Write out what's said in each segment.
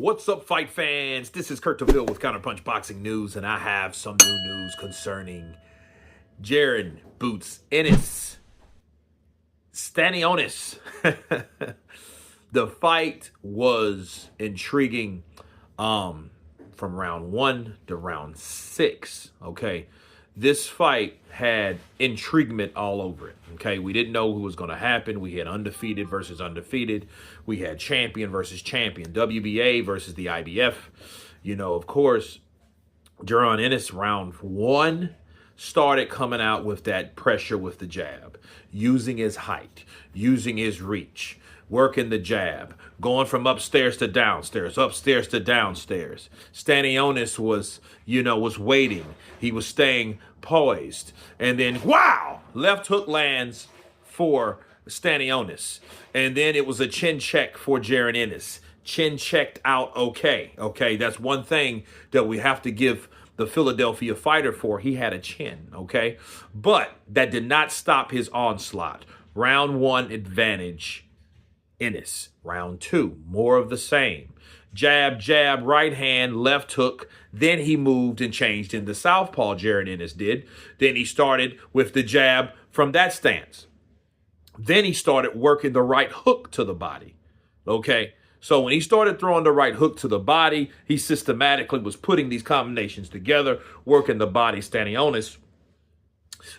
What's up, fight fans? This is Kurt DeVille with Counterpunched Boxing News, and I have some new news concerning Jaron Boots Ennis Stanionis. The fight was intriguing from round 1 to round 6. Okay, this fight had intriguement all over it. Okay, we didn't know who was going to happen. We had undefeated versus undefeated. We had champion versus champion, WBA versus the IBF. You know, of course, Jaron Ennis, round 1, started coming out with that pressure with the jab, using his height, using his reach, working the jab, going from upstairs to downstairs, upstairs to downstairs. Stanionis was waiting. He was staying poised. And then, wow, left hook lands for Stanionis. And then it was a chin check for Jaron Ennis. Chin checked out okay. Okay, that's one thing that we have to give the Philadelphia fighter for. He had a chin, okay? But that did not stop his onslaught. Round 1 advantage, Ennis. Round 2, more of the same. Jab, jab, right hand, left hook. Then he moved and changed into southpaw, Jaron Ennis did. Then he started with the jab from that stance. Then he started working the right hook to the body, okay? So when he started throwing the right hook to the body, he systematically was putting these combinations together, working the body. Stanionis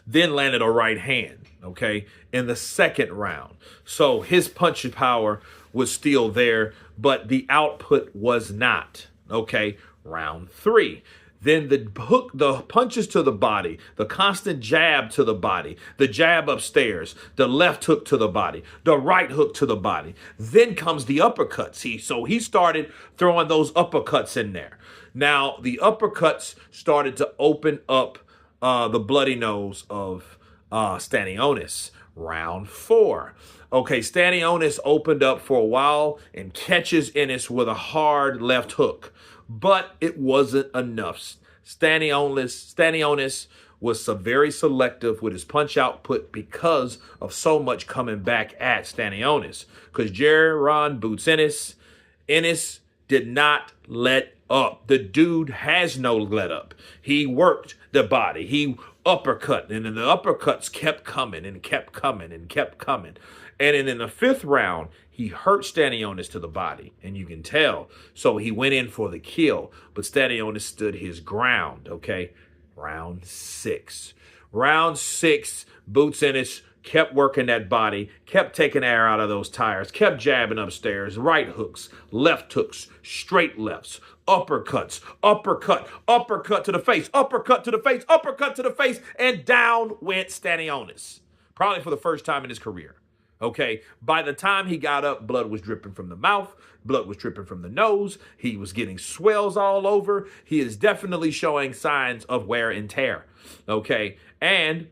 then landed a right hand, okay, in the second round. So his punch power was still there, but the output was not, okay. Round 3. Then the hook, the punches to the body, the constant jab to the body, the jab upstairs, the left hook to the body, the right hook to the body. Then comes the uppercuts. So he started throwing those uppercuts in there. Now, the uppercuts started to open up the bloody nose of Stanionis. Round 4. Okay, Stanionis opened up for a while and catches Ennis with a hard left hook. But it wasn't enough. Stanionis was very selective with his punch output because of so much coming back at Stanionis. Because Jaron Boots Ennis did not let up. The dude has no let up. He worked the body. He uppercut, and then the uppercuts kept coming and kept coming and kept coming. And then in the 5th round, he hurt Stanionis to the body, and you can tell. So he went in for the kill, but Stanionis stood his ground, okay? Round 6. Round 6, Boots Ennis kept working that body, kept taking air out of those tires, kept jabbing upstairs, right hooks, left hooks, straight lefts, uppercuts, uppercut, uppercut to the face, uppercut to the face, uppercut to the face, and down went Stanionis. Probably for the first time in his career. Okay, by the time he got up, blood was dripping from the mouth, blood was dripping from the nose, he was getting swells all over. He is definitely showing signs of wear and tear. Okay, and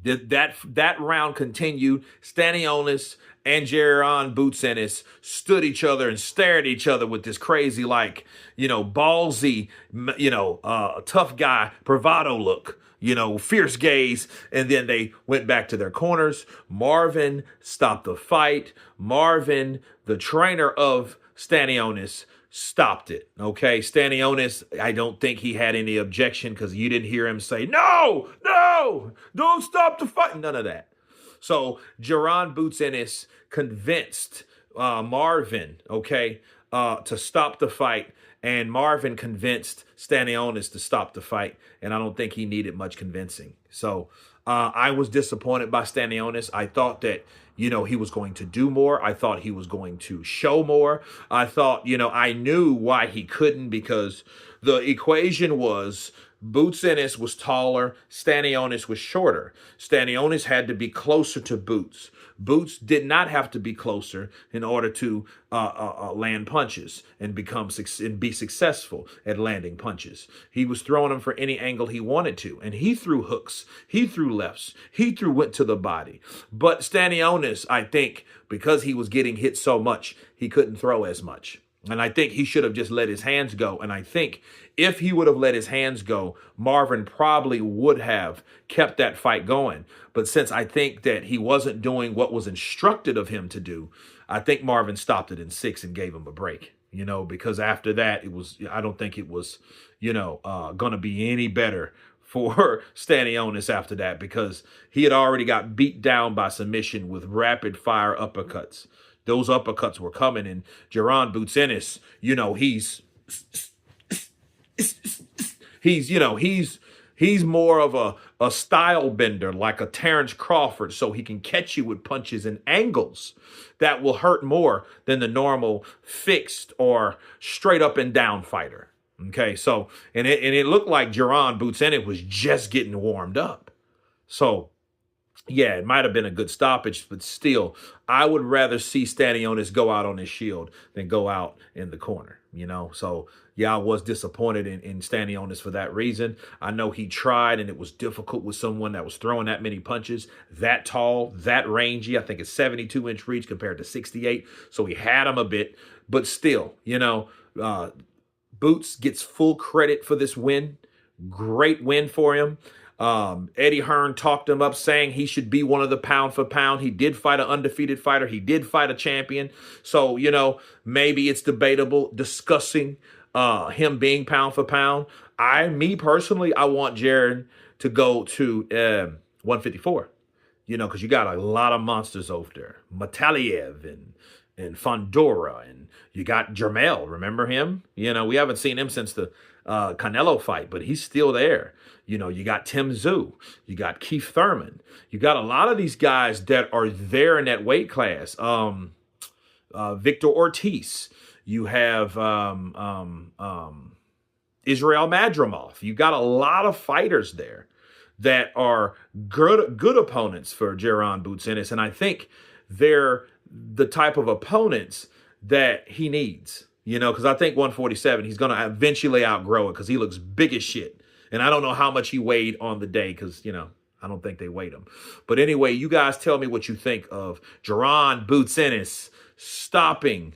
that round continued. Stanionis and Jaron Boots Ennis stood each other and stared at each other with this crazy, ballsy, tough guy bravado look. Fierce gaze, and then they went back to their corners. Marvin stopped the fight. Marvin, the trainer of Stanionis, stopped it, okay? Stanionis, I don't think he had any objection because you didn't hear him say, no, don't stop the fight, none of that. So Jaron Boots Ennis convinced Marvin, okay, to stop the fight. And Marvin convinced Stanionis to stop the fight, and I don't think he needed much convincing. So I was disappointed by Stanionis. I thought that, he was going to do more. I thought he was going to show more. I thought, I knew why he couldn't, because the equation was Boots Ennis was taller, Stanionis was shorter. Stanionis had to be closer to Boots. Boots did not have to be closer in order to land punches and be successful at landing punches. He was throwing them for any angle he wanted to, and he threw hooks, he threw lefts, went to the body. But Stanionis, I think, because he was getting hit so much, he couldn't throw as much. And I think he should have just let his hands go. And I think if he would have let his hands go, Marvin probably would have kept that fight going. But since I think that he wasn't doing what was instructed of him to do, I think Marvin stopped it in 6 and gave him a break. because after that, I don't think it was, going to be any better for Stanionis after that, because he had already got beat down by submission with rapid fire uppercuts. Those uppercuts were coming, and Jaron Boots Ennis, he's more of a style bender, like a Terrence Crawford, so he can catch you with punches and angles that will hurt more than the normal fixed or straight up and down fighter. Okay, so and it looked like Jaron Boots Ennis was just getting warmed up. So yeah, it might have been a good stoppage, but still, I would rather see Stanionis go out on his shield than go out in the corner, So, yeah, I was disappointed in Stanionis for that reason. I know he tried, and it was difficult with someone that was throwing that many punches, that tall, that rangy. I think it's 72-inch reach compared to 68, so he had him a bit. But still, Boots gets full credit for this win. Great win for him. Eddie Hearn talked him up, saying he should be one of the pound for pound. He did fight an undefeated fighter. He did fight a champion. So, maybe it's debatable discussing him being pound for pound. Me personally, I want Jaron to go to 154, because you got a lot of monsters over there. Mataliev and Fondora, and you got Jermel. Remember him? We haven't seen him since the Canelo fight, but he's still there. You got Tim Zhu, you got Keith Thurman, you got a lot of these guys that are there in that weight class. Victor Ortiz, you have Israel Madrimov. You got a lot of fighters there that are good opponents for Jaron Boots Ennis, and I think they're the type of opponents that he needs. Because I think 147, he's going to eventually outgrow it, because he looks big as shit. And I don't know how much he weighed on the day, because, I don't think they weighed him. But anyway, you guys tell me what you think of Jaron Boots Ennis stopping,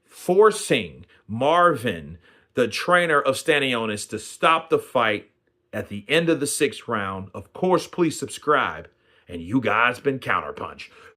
forcing Marvin, the trainer of Stanionis, to stop the fight at the end of the 6th round. Of course, please subscribe. And you guys been Counterpunch.